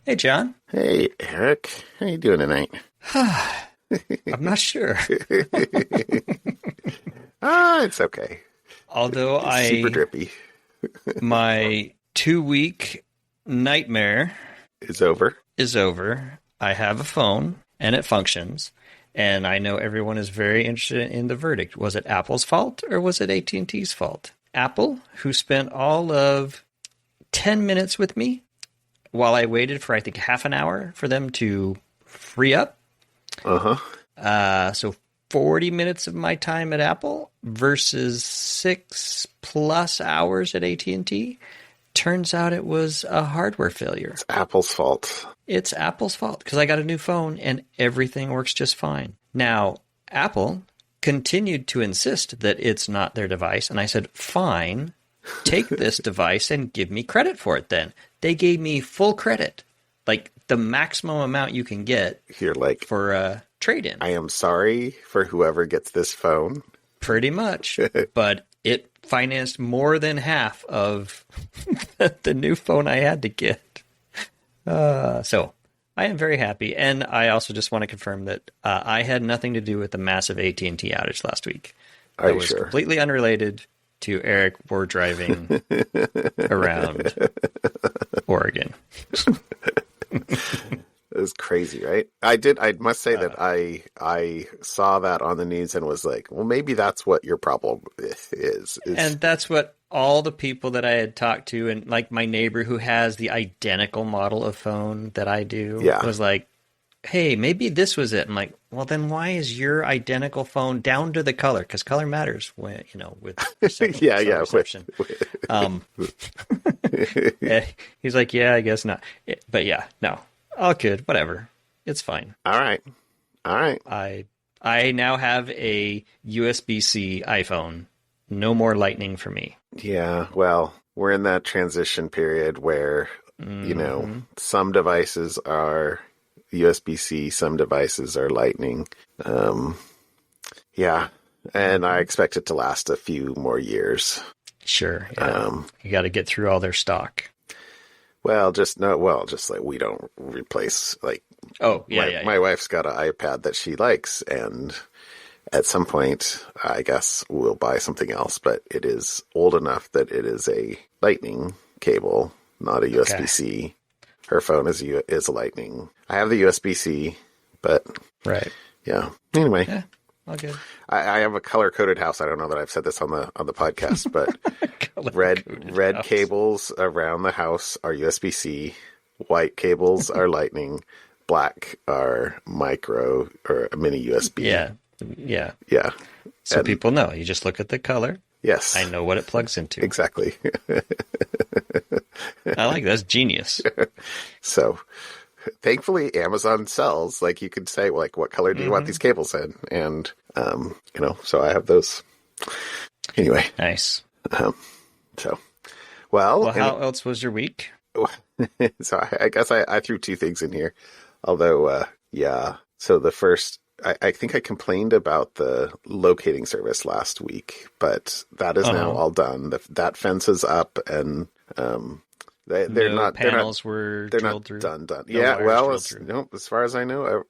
Hey, John. Hey, Eric. How you doing tonight? I'm not sure. It's okay. Although It's super I, drippy. my 2 week nightmare It's over. is over. I have a phone and it functions. And I know everyone is very interested in the verdict. Was it Apple's fault or was it AT&T's fault? Apple, who spent all of 10 minutes with me while I waited for, I think, half an hour for them to free up. So 40 minutes of my time at Apple versus 6+ hours at AT&T. Turns out it was a hardware failure. It's Apple's fault. It's Apple's fault because I got a new phone and everything works just fine. Now, Apple continued to insist that it's not their device. And I said, fine, take this device and give me credit for it then. They gave me full credit, like the maximum amount you can get You're like, for a trade-in. I am sorry for whoever gets this phone. Pretty much. But it financed more than half of the new phone I had to get. So I am very happy. And I also just want to confirm that I had nothing to do with the massive AT&T outage last week. Are you was sure? Completely unrelated to Eric war driving around Oregon. It was crazy, right? I must say that I saw that on the news and was like, well, maybe that's what your problem is. And that's what all the people that I had talked to, and like my neighbor who has the identical model of phone that I do, was like, hey, maybe this was it. I'm like, well, then why is your identical phone down to the color? Because color matters when, with reception. He's like, yeah, I guess not. But yeah, no. All good. Whatever. It's fine. All right. I now have a USB-C iPhone. No more Lightning for me. Yeah. Well, we're in that transition period where, some devices are USB-C, some devices are Lightning. Yeah. And I expect it to last a few more years. Sure. Yeah. You got to get through all their stock. Just like we don't replace my wife's got an iPad that she likes, and at some point I guess we'll buy something else, but it is old enough that it is a Lightning cable, not a USB-C. Her phone is a Lightning. I have the USB-C, but right. Yeah. Anyway. Yeah. All good. I have a color-coded house. I don't know that I've said this on the podcast, but red cables around the house are USB-C, white cables are Lightning, black are micro or a mini USB. Yeah. So And people know. You just look at the color. Yes. I know what it plugs into. Exactly. I like that. That's genius. So thankfully, Amazon sells, like you could say, like, what color do you want these cables in? And, so I have those. Anyway. Nice. Well, how else was your week? So I guess I threw two things in here. Although, so the first, I think I complained about the locating service last week, but that is now all done. That fence is up, and they're not done. Yeah, well, as far as I know,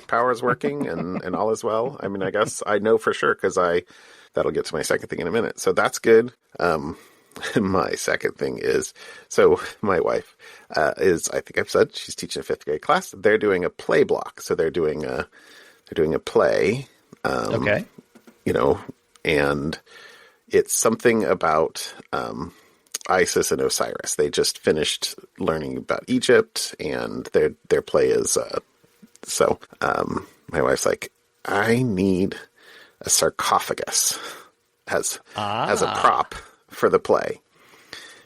power is working and all is well. I mean, I guess I know for sure because that'll get to my second thing in a minute. So that's good. My second thing is, so my wife I think I've said she's teaching a 5th grade class. They're doing a play block, so they're doing a play. And it's something about Isis and Osiris. They just finished learning about Egypt, and their play is my wife's like, I need a sarcophagus as a prop for the play.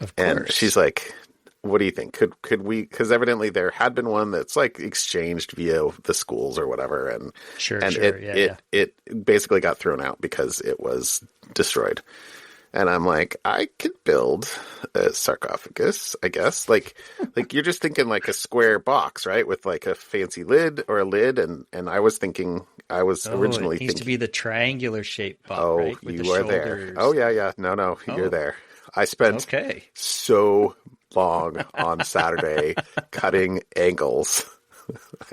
Of course. And she's like, what do you think? Could we, because evidently there had been one that's like exchanged via the schools or whatever, and it basically got thrown out because it was destroyed. And I'm like, I could build a sarcophagus, I guess. Like you're just thinking like a square box, right? With like a fancy lid or a lid. And I was thinking, originally it needs to be the triangular shaped box, oh, right? With you the are shoulders. there. Oh, yeah. No, you're there. I spent so long on Saturday cutting angles.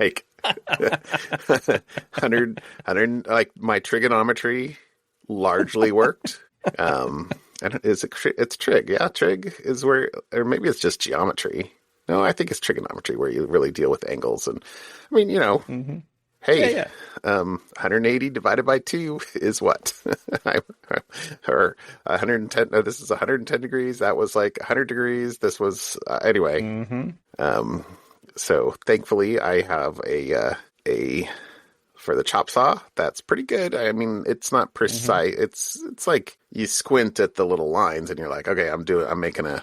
Like 100, like my trigonometry largely worked. It's trig. Yeah, trig is where, or maybe it's just geometry. No, I think it's trigonometry where you really deal with angles. And I mean, hey, 180 divided by 2 is what? Or 110. No, this is 110 degrees. That was like 100 degrees. This was anyway. So thankfully, I have a for the chop saw that's pretty good. I mean, it's not precise. It's like you squint at the little lines, and you're like, okay, I'm making a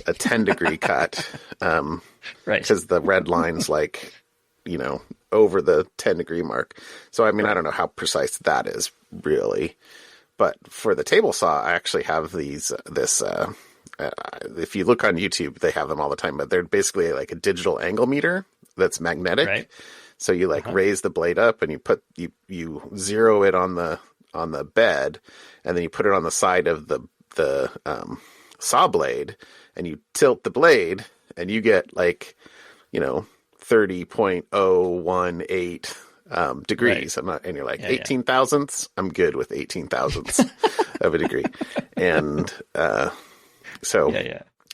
10-degree cut, right? Because the red line's like, over the 10-degree mark. So I mean, I don't know how precise that is really, but for the table saw, I actually have this. If you look on YouTube, they have them all the time, but they're basically like a digital angle meter that's magnetic. Right. So you raise the blade up, and you zero it on the bed, and then you put it on the side of the saw blade, and you tilt the blade, and you get 30.018 degrees. Right. And you're like 18 thousandths. I'm good with 18 thousandths of a degree, and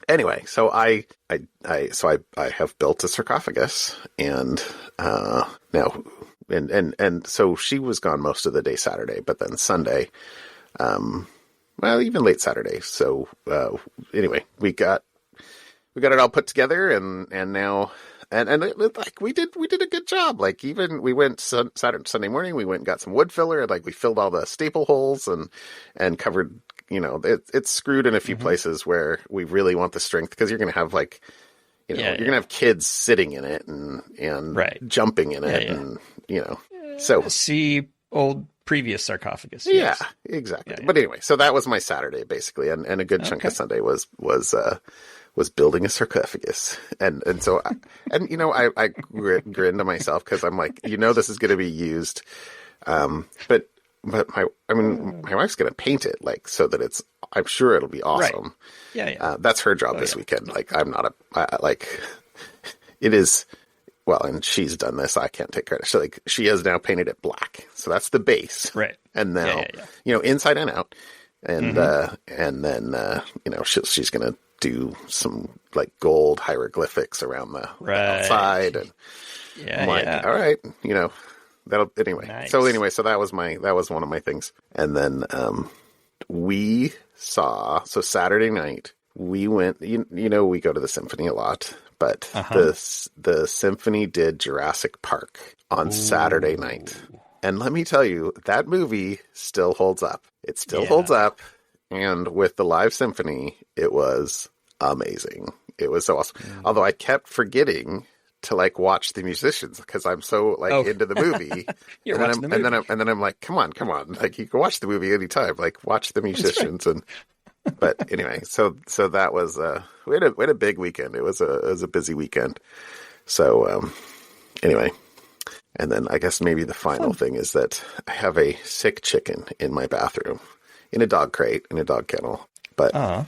anyway, so I have built a sarcophagus, and now and so she was gone most of the day Saturday, but then Sunday, even late Saturday. So anyway, we got it all put together, and now we did a good job. Like, even we went Sunday morning, we went and got some wood filler, and we filled all the staple holes and covered. It's screwed in a few places where we really want the strength, because you're going to have you're going to have kids sitting in it and jumping in it. And, so see old previous sarcophagus. Yeah, yes. Exactly. Yeah. But anyway, so that was my Saturday basically. And a good chunk of Sunday was building a sarcophagus. And so, I grinned to myself, because I'm like, this is going to be used. But my wife's going to paint it so that I'm sure it'll be awesome. Right. Yeah. That's her job this weekend. I'm not it is, well, and she's done this. I can't take credit. So she has now painted it black. So that's the base. Right. And now, inside and out. And, and then, she's going to do some gold hieroglyphics around the outside. And I'm all right, that'll anyway. Nice. So that was one of my things. And then we saw, so Saturday night we went, we go to the symphony a lot, but the symphony did Jurassic Park on Saturday night. And let me tell you, that movie still holds up. It still holds up. And with the live symphony, it was amazing. It was so awesome. Although I kept forgetting to watch the musicians, because I'm so into the movie. And then I'm like, come on. You can watch the movie anytime. Watch the musicians. But anyway, so that was we had a big weekend. It was a busy weekend. So anyway, and then I guess maybe the final thing is that I have a sick chicken in my bathroom, in a dog crate, in a dog kennel. But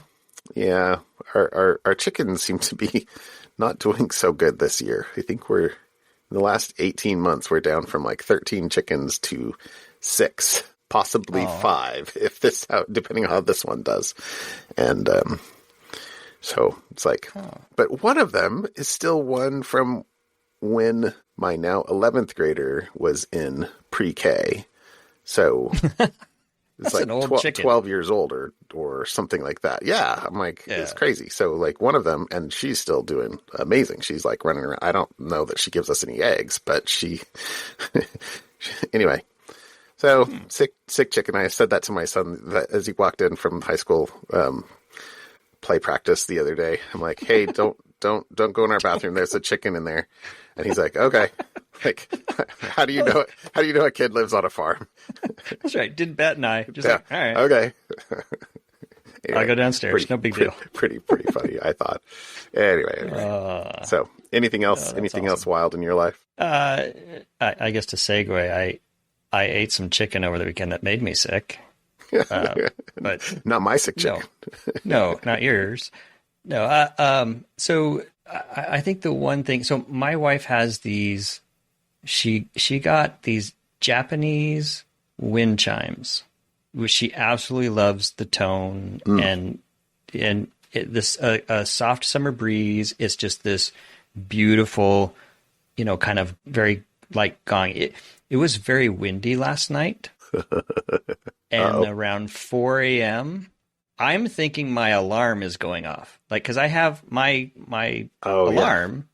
yeah, our chickens seem to be not doing so good this year. I think in the last 18 months, we're down from 13 chickens to 6, possibly 5, depending on how this one does. And so it's but one of them is still one from when my now 11th grader was in pre-K. So it's an old 12 years old or something like that. Yeah. I'm it's crazy. So one of them, and she's still doing amazing. She's running around. I don't know that she gives us any eggs, but anyway. So sick chicken. I said that to my son as he walked in from high school play practice the other day. I'm like, hey, don't go in our bathroom. There's a chicken in there. And he's like, okay. How do you know? How do you know a kid lives on a farm? That's right. Didn't bat an eye. Just all right. Okay. Anyway, I'll go downstairs. No big deal. Pretty funny, I thought. Anyway. So anything else? Anything else wild in your life? I guess to segue, I ate some chicken over the weekend that made me sick. But not my sick chicken. No, not yours. No. So I think the one thing. So my wife has these. She got these Japanese wind chimes, which she absolutely loves the tone and this a soft summer breeze. It's just this beautiful, kind of very like gong. It was very windy last night, and around 4 a.m. I'm thinking my alarm is going off. Like, because I have my alarm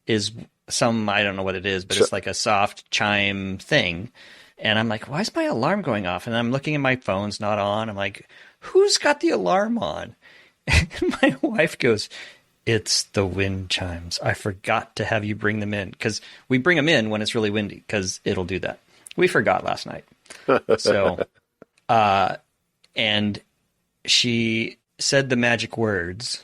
is some, I don't know what it is, but it's like a soft chime thing. And I'm like, why is my alarm going off? And I'm looking at my phone's not on. I'm like, who's got the alarm on? And my wife goes, it's the wind chimes. I forgot to have you bring them in, because we bring them in when it's really windy, because it'll do that. We forgot last night. So, and she said the magic words,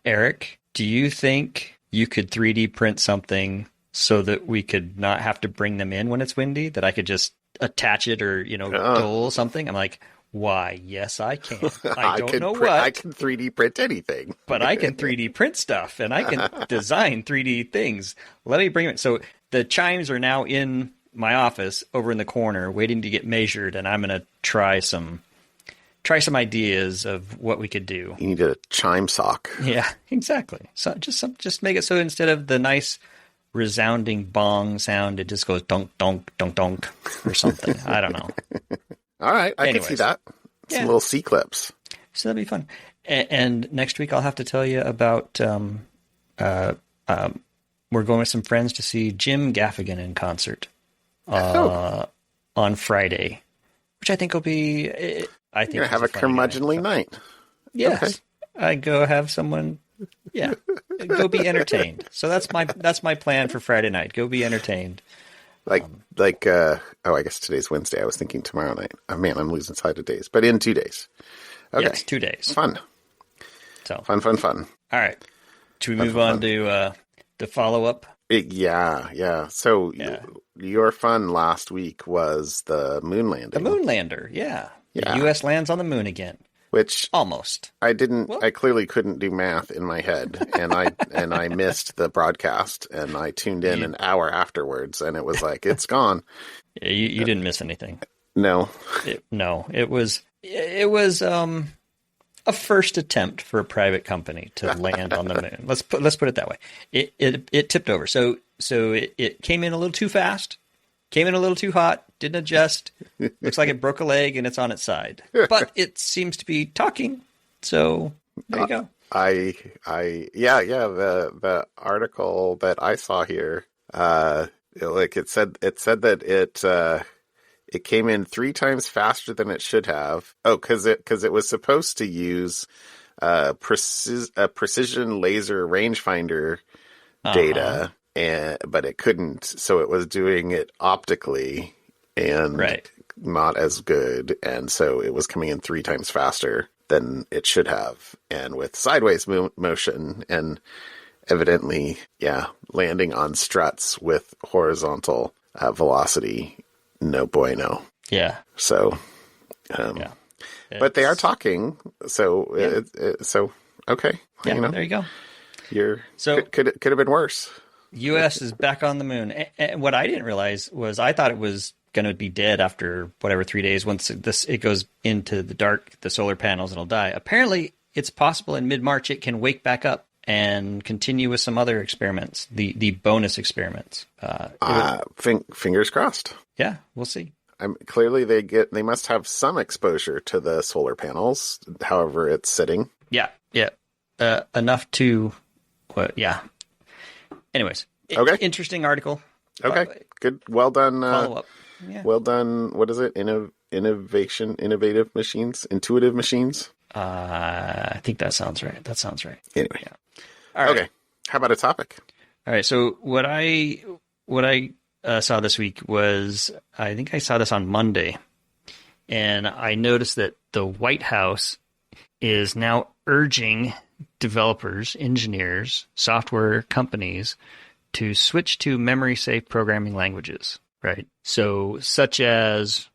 Eric, do you think you could 3D print something so that we could not have to bring them in when it's windy, that I could just attach it or, dole something? I'm like, why, yes, I can. I don't know what. I can 3D print anything. But I can 3D print stuff, and I can design 3D things. Let me bring it. So the chimes are now in my office over in the corner waiting to get measured, and I'm going to try some ideas of what we could do. You need a chime sock. Yeah, exactly. So just make it so instead of the nice resounding bong sound, it just goes donk, donk, donk, donk, or something. I don't know. All right, I can see that. Some little C clips. So that'd be fun. And next week I'll have to tell you about. We're going with some friends to see Jim Gaffigan in concert on Friday, which I think will be. I think you're gonna have a curmudgeonly night. Yes, okay. I go have someone. Yeah, go be entertained. So that's my plan for Friday night. Go be entertained. I guess today's Wednesday. I was thinking tomorrow night. Oh man, I'm losing sight of days. But in 2 days. Okay. Yes, 2 days. Fun. So fun. All right. Should we move on to the follow up? Yeah. So your fun last week was the moon landing. The moon lander, yeah. The U.S. lands on the moon again. Which almost. I clearly couldn't do math in my head, and I missed the broadcast, and I tuned in an hour afterwards, and it was like, it's gone. Yeah, you didn't miss anything. No. It was a first attempt for a private company to land on the moon. Let's put it that way. It tipped over. So it came in a little too fast, came in a little too hot, didn't adjust. Looks like it broke a leg and it's on its side. But it seems to be talking. So there you go. The article that I saw here, it said that it came in 3 times faster than it should have. Oh, because it was supposed to use a precision laser rangefinder data, but it couldn't. So it was doing it optically and not as good, and so it was coming in 3 times faster than it should have, and with sideways motion, and evidently, landing on struts with horizontal velocity. No bueno. Yeah. So, but they are talking. So, okay. Yeah, there you go. Could have been worse. U.S. is back on the moon. And what I didn't realize was I thought it was going to be dead after 3 days. Once it goes into the dark, the solar panels, it'll die. Apparently, it's possible in mid-March it can wake back up and continue with some other experiments, the bonus experiments. Fingers crossed. Yeah, we'll see. Clearly, they must have some exposure to the solar panels, however it's sitting. Yeah. Enough to, Anyways, okay. Interesting article. Okay, good. Well done. Follow up. Yeah. Well done. What is it? Innovative machines, intuitive machines. I think that sounds right. Anyway. Yeah. All right. Okay. How about a topic? All right. So what I saw this week was, I think I saw this on Monday, and I noticed that the White House is now urging developers, engineers, software companies to switch to memory-safe programming languages, right? So such as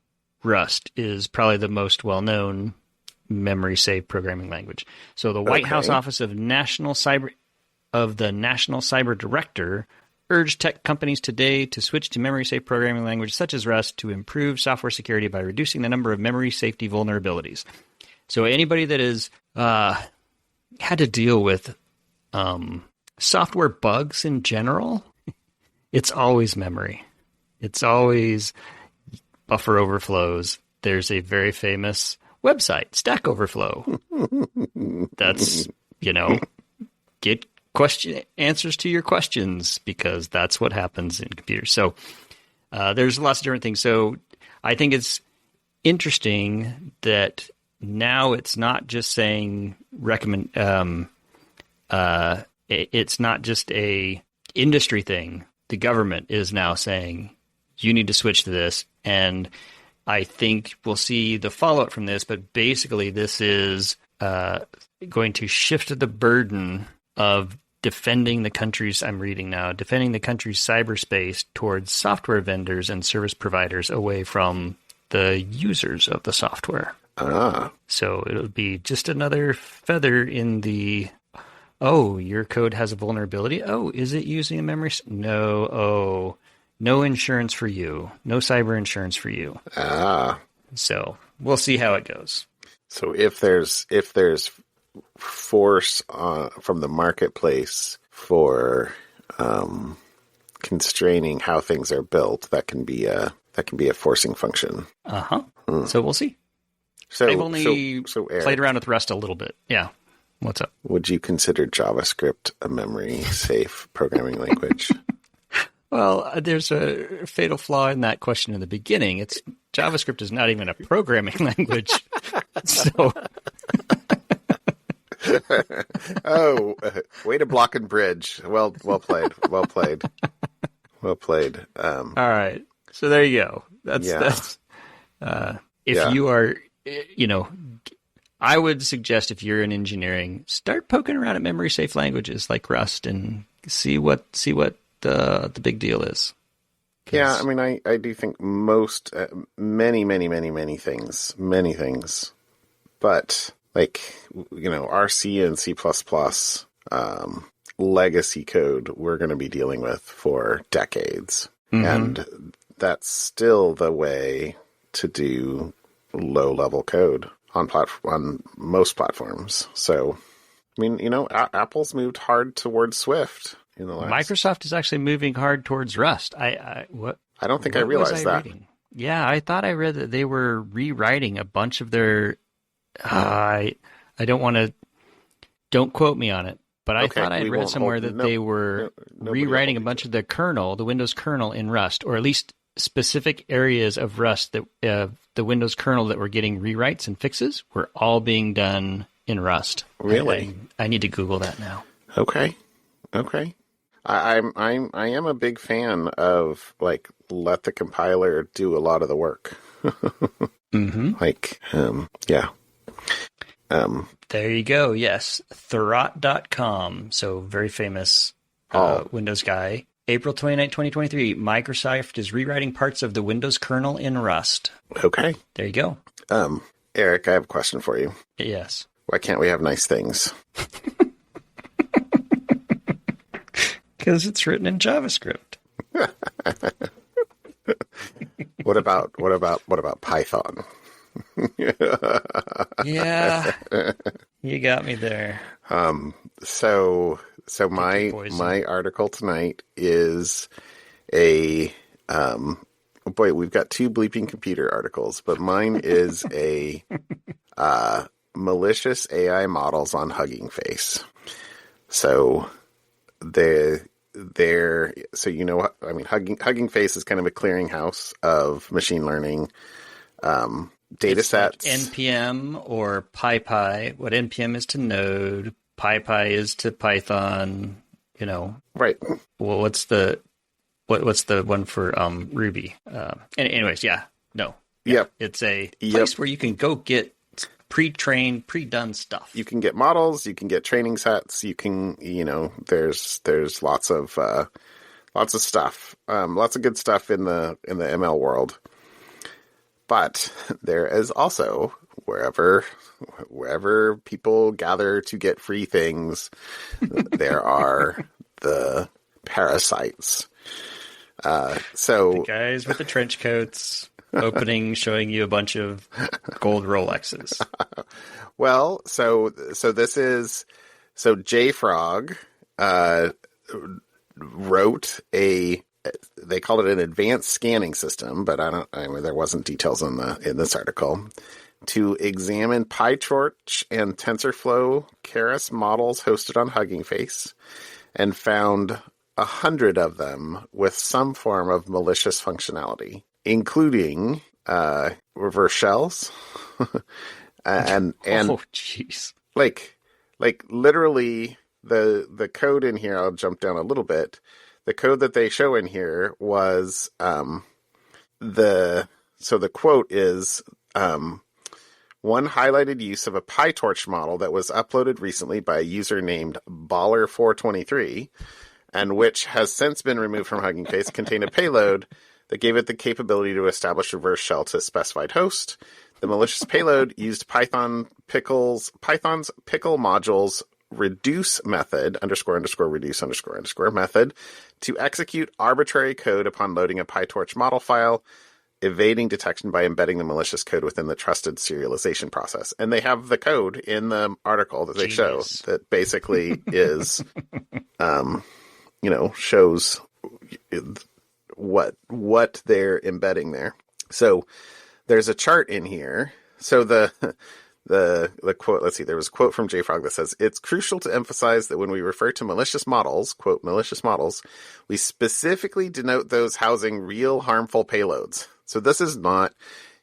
Rust is probably the most well-known memory safe programming language. So the White House Office of the National Cyber Director urged tech companies today to switch to memory safe programming language such as Rust to improve software security by reducing the number of memory safety vulnerabilities. So anybody that has had to deal with software bugs in general, it's always memory. It's always buffer overflows. There's a very famous website, Stack Overflow. That's, get answers to your questions, because that's what happens in computers. So there's lots of different things. So I think it's interesting that now it's not just saying it's not just a industry thing. The government is now saying you need to switch to this, and I think we'll see the fallout from this. But basically, this is going to shift the burden of defending the country's cyberspace towards software vendors and service providers away from the users of the software. So it'll be just another feather in the, your code has a vulnerability. Is it using a memory? No. No insurance for you. No cyber insurance for you. So we'll see how it goes. So if there's force from the marketplace for constraining how things are built, that can be a forcing function. So we'll see. So I've only Eric, played around with Rust a little bit. Yeah. What's up? Would you consider JavaScript a memory safe programming language? Well, there's a fatal flaw in that question in the beginning. JavaScript is not even a programming language. So way to block and bridge. Well played. All right. So there you go. That's if you are, I would suggest if you're in engineering, start poking around at memory safe languages like Rust and see what the big deal is. Yeah, I mean, I do think most, many things, but like, our C and C++, legacy code we're going to be dealing with for decades. Mm-hmm. And that's still the way to do low-level code on most platforms. So, I mean, Apple's moved hard towards Swift in the last. Microsoft is actually moving hard towards Rust. I don't think I realized that. Reading? Yeah, I thought I read that they were rewriting a bunch of their. I don't quote me on it, but I thought I read somewhere that they were rewriting a bunch of the Windows kernel in Rust, or at least specific areas of Rust that the Windows kernel that were getting rewrites and fixes were all being done in Rust. Really? I need to Google that now. Okay. I am a big fan of let the compiler do a lot of the work. Mm-hmm. Yeah. There you go. Yes. Thurrott.com. So very famous Windows guy. April 29, 2023. Microsoft is rewriting parts of the Windows kernel in Rust. Okay. There you go. Eric, I have a question for you. Yes. Why can't we have nice things? Because it's written in JavaScript. What about Python? Yeah, you got me there. So my article tonight is boy, we've got two bleeping computer articles, but mine is a malicious AI models on Hugging Face. So Hugging Face is kind of a clearinghouse of machine learning data sets. Like NPM or PyPy. What NPM is to Node, PyPy is to Python. Right. Well, what's the one for Ruby? Anyways, yeah, no. Yep. It's a place where you can go get pre-trained, pre-done stuff. You can get models, you can get training sets, you can, there's lots of stuff, lots of good stuff in the ML world. But there is also wherever people gather to get free things, there are the parasites. The guys with the trench coats opening, showing you a bunch of gold Rolexes. Well, so JFrog wrote they called it an advanced scanning system, but there wasn't details in this article, to examine PyTorch and TensorFlow Keras models hosted on Hugging Face, and found 100 of them with some form of malicious functionality, including reverse shells and oh jeez, like literally the code in here. I'll jump down a little bit. The code that they show in here was the quote is one highlighted use of a PyTorch model that was uploaded recently by a user named Baller423, and which has since been removed from Hugging Face, contained a payload that gave it the capability to establish reverse shell to a specified host. The malicious payload used Python's pickle module's reduce method, _reduce method, to execute arbitrary code upon loading a PyTorch model file, evading detection by embedding the malicious code within the trusted serialization process. And they have the code in the article that they show that basically is, shows what they're embedding there. So there's a chart in here. So the quote, let's see, there was a quote from JFrog that says, "It's crucial to emphasize that when we refer to malicious models, quote, malicious models, we specifically denote those housing real harmful payloads." So this is not,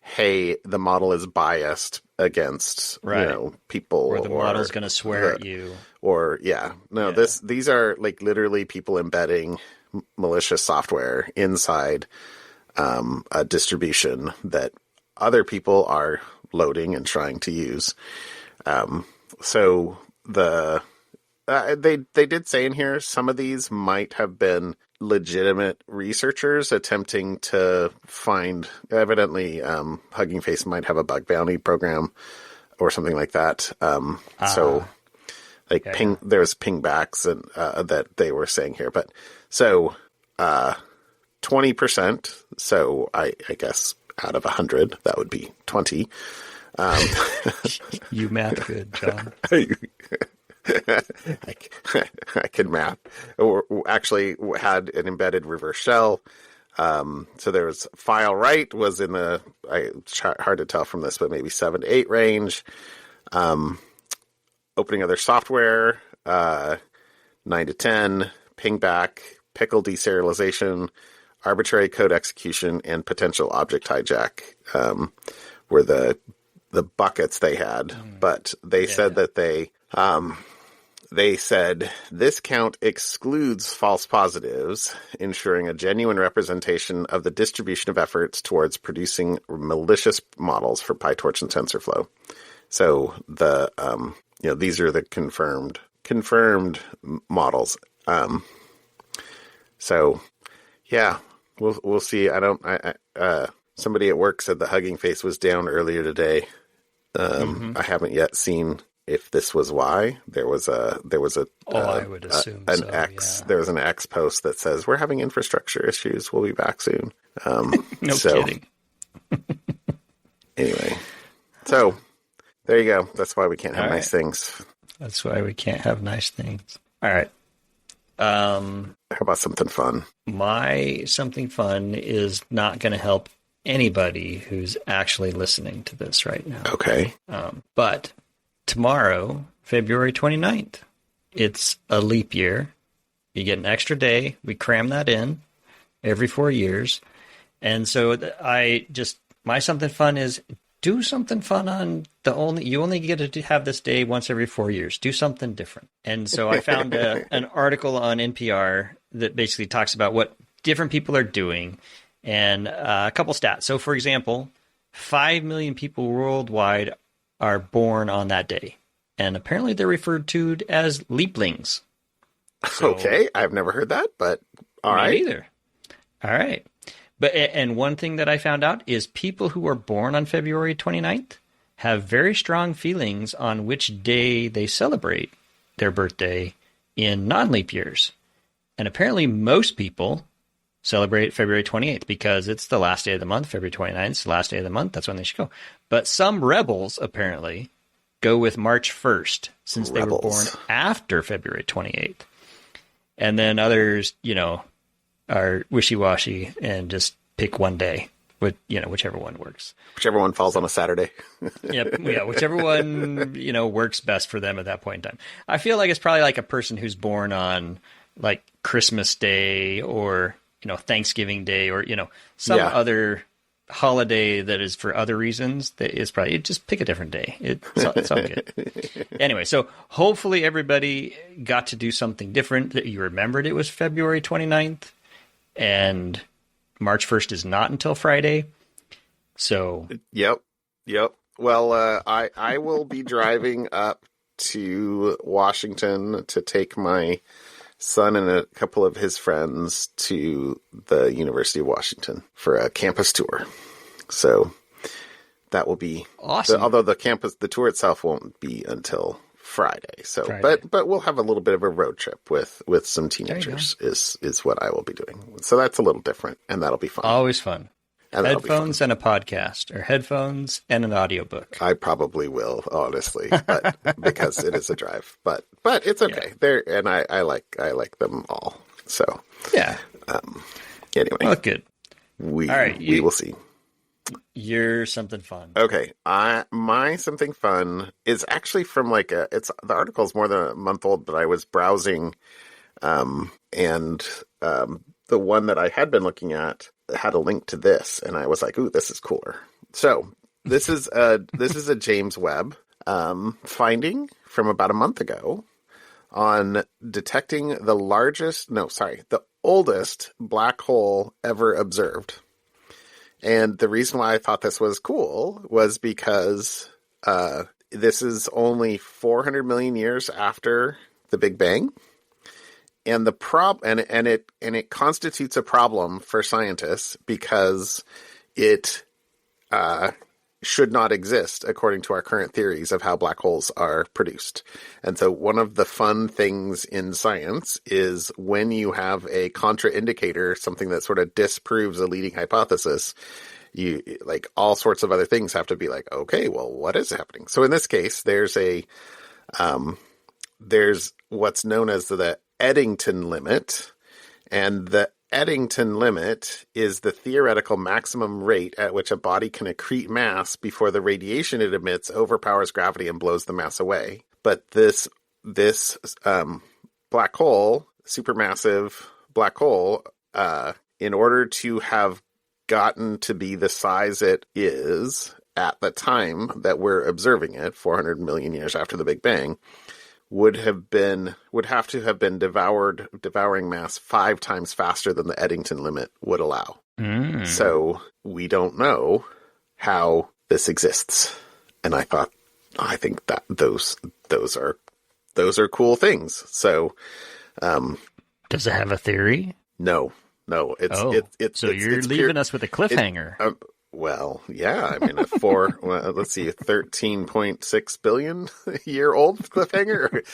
hey, the model is biased against, people. Or the model's going to swear at you. Or, these are like literally people embedding malicious software inside a distribution that other people are loading and trying to use. So they did say in here some of these might have been legitimate researchers attempting to find. Evidently, Hugging Face might have a bug bounty program or something like that. There's pingbacks and that they were saying here, but 20%. So I guess out of 100, that would be 20. You math good, John. I can math. Or actually had an embedded reverse shell. So there was file write was in the hard to tell from this, but maybe 7 to 8 range. Opening other software, 9 to 10. Ping back, pickle deserialization, arbitrary code execution, and potential object hijack were the buckets they had. But they said that they said this count excludes false positives, ensuring a genuine representation of the distribution of efforts towards producing malicious models for PyTorch and TensorFlow. So these are the confirmed models. We'll see. Somebody at work said the Hugging Face was down earlier today. I haven't yet seen if this was why. There was I would assume there was an X post that says we're having infrastructure issues. We'll be back soon. No kidding. Anyway, so there you go. That's why we can't have nice things. That's why we can't have nice things. All right. How about something fun? My something fun is not going to help anybody who's actually listening to this right now. Okay. But tomorrow, February 29th, it's a leap year. You get an extra day. We cram that in every 4 years. And so my something fun is do something fun on you only get to have this day once every 4 years. Do something different. And so I found an article on NPR that basically talks about what different people are doing and a couple stats. So for example, 5 million people worldwide are born on that day. And apparently they're referred to as Leaplings. So, okay. I've never heard that, but all right. Me neither. All right. And one thing that I found out is people who are born on February 29th have very strong feelings on which day they celebrate their birthday in non-leap years. And apparently most people celebrate February 28th because it's the last day of the month. February 29th is the last day of the month. That's when they should go. But some rebels apparently go with March 1st since they were born after February 28th. And then others, are wishy-washy and just pick one day with, whichever one works. Whichever one falls on a Saturday. Yep. Yeah. Whichever one, works best for them at that point in time. I feel like it's probably like a person who's born on like Christmas Day or, Thanksgiving Day or, some other holiday that is for other reasons. That is probably just pick a different day. It's all good. Anyway, so hopefully everybody got to do something different, that you remembered it was February 29th and March 1st is not until Friday. So Yep. Well, I will be driving up to Washington to take my son and a couple of his friends to the University of Washington for a campus tour. So that will be awesome. Although the tour itself won't be until Friday. So, but we'll have a little bit of a road trip with some teenagers is what I will be doing. So that's a little different, and that'll be fun. Always fun. And headphones and a podcast, or headphones and an audiobook. I probably will, honestly, but because it is a drive. But it's okay. Yeah. I like them all. So yeah. Anyway, well, good. We will see. You're something fun. Okay, my something fun is actually from the article is more than a month old, but I was browsing, and the one that I had been looking at had a link to this, and I was like, "Ooh, this is cooler." So this is a James Webb finding from about a month ago on detecting the oldest black hole ever observed. And the reason why I thought this was cool was because this is only 400 million years after the Big Bang. And it constitutes a problem for scientists because it should not exist according to our current theories of how black holes are produced. And so one of the fun things in science is when you have a contraindicator, something that sort of disproves a leading hypothesis, you like all sorts of other things have to be like, okay, well, what is happening? So in this case, there's what's known as the Eddington Limit, and the Eddington Limit is the theoretical maximum rate at which a body can accrete mass before the radiation it emits overpowers gravity and blows the mass away. But this black hole, supermassive black hole, in order to have gotten to be the size it is at the time that we're observing it, 400 million years after the Big Bang, would have to have been devouring mass 5 times faster than the Eddington Limit would allow. So we don't know how this exists. And I think that those are cool things. So, does it have a theory? No. It's you're leaving us with a cliffhanger. Well, yeah, I mean, let's see, a 13.6 billion year old cliffhanger.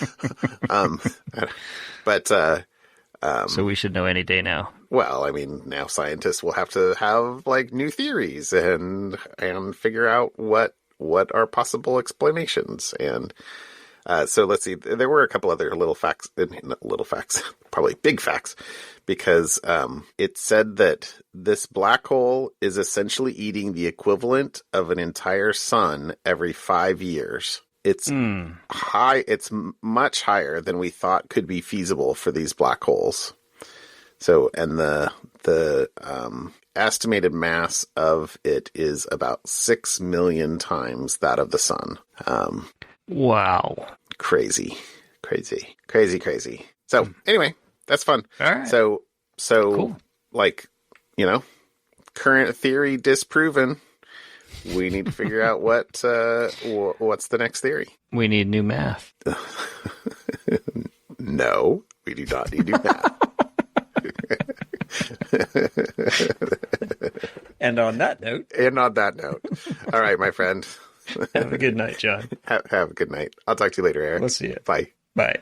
So we should know any day now. Well, I mean, now scientists will have to have like new theories and figure out what are possible explanations. And so let's see, there were a couple other probably big facts, because it said that this black hole is essentially eating the equivalent of an entire sun every 5 years. It's high. It's much higher than we thought could be feasible for these black holes. So, and the estimated mass of it is about 6 million times that of the sun. Wow. Crazy. So anyway, that's fun. All right. So cool. Like, current theory disproven. We need to figure out what's the next theory. We need new math. No, we do not need new math. And on that note. All right, my friend. Have a good night, John. Have a good night. I'll talk to you later, Eric. We'll see you. Bye. Bye.